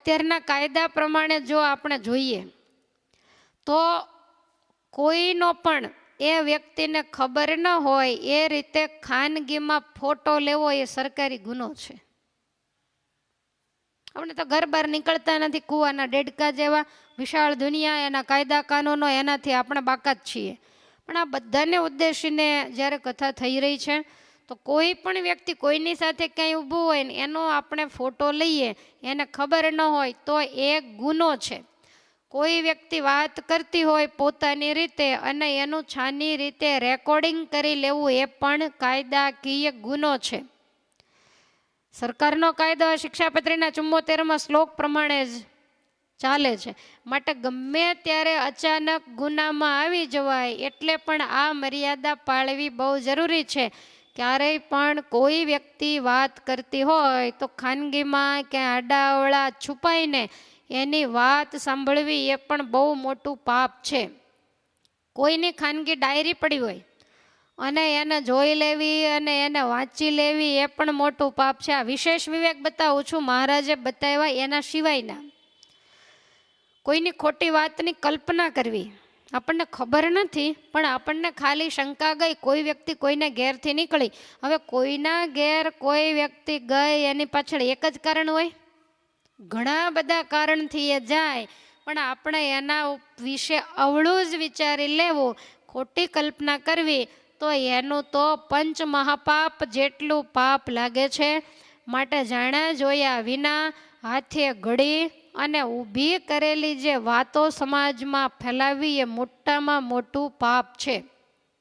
અત્યારના કાયદા પ્રમાણે જો આપણે જોઈએ તો કોઈનો પણ એ વ્યક્તિને ખબર ન હોય એ રીતે ખાનગીમાં ફોટો લેવો એ સરકારી ગુનો છે. આપણે તો ઘર બહાર નીકળતા નથી, કૂવાના ડેડકા જેવા વિશાળ દુનિયા, એના કાયદા કાનૂનો, એનાથી આપણે બાકાત છીએ. પણ આ બધાને ઉદ્દેશીને જ્યારે કથા થઈ રહી છે તો કોઈ પણ વ્યક્તિ કોઈની સાથે ક્યાંય ઊભું હોય ને એનો આપણે ફોટો લઈએ, એને ખબર ન હોય તો એ ગુનો છે. કોઈ વ્યક્તિ વાત કરતી હોય પોતાની રીતે અને એનું છાની રીતે રેકોર્ડિંગ કરી લેવું એ પણ કાયદાકીય ગુનો છે. સરકારનો કાયદો શિક્ષાપત્રીના 74માં શ્લોક પ્રમાણે જ ચાલે છે. માટે ગમે ત્યારે અચાનક ગુનામાં આવી જવાય, એટલે પણ આ મર્યાદા પાળવી બહુ જરૂરી છે. ક્યારેય પણ કોઈ વ્યક્તિ વાત કરતી હોય તો ખાનગીમાં કે આડાઅવળા છુપાઈને એની વાત સાંભળવી એ પણ બહુ મોટું પાપ છે. કોઈની ખાનગી ડાયરી પડી હોય અને એને જોઈ લેવી અને એને વાંચી લેવી એ પણ મોટું પાપ છે. આ વિશેષ વિવેક બતાવું છું, મહારાજે બતાવ્યા એના સિવાયના. કોઈની ખોટી વાતની કલ્પના કરવી, આપણને ખબર નથી પણ આપણને ખાલી શંકા ગઈ, કોઈ વ્યક્તિ કોઈને ઘેરથી નીકળી. હવે કોઈના ઘેર કોઈ વ્યક્તિ ગઈ એની પાછળ એક જ કારણ હોય? ઘણા બધા કારણથી એ જાય, પણ આપણે એના વિશે અવળું જ વિચારી લેવું, ખોટી કલ્પના કરવી તો એનું તો પંચ મહાપાપ જેટલું પાપ લાગે છે. માટે જાણ્યા જોયા વિના હાથે ઘડી અને ઊભી કરેલી જે વાતો સમાજમાં ફેલાવી એ મોટામાં મોટું પાપ છે.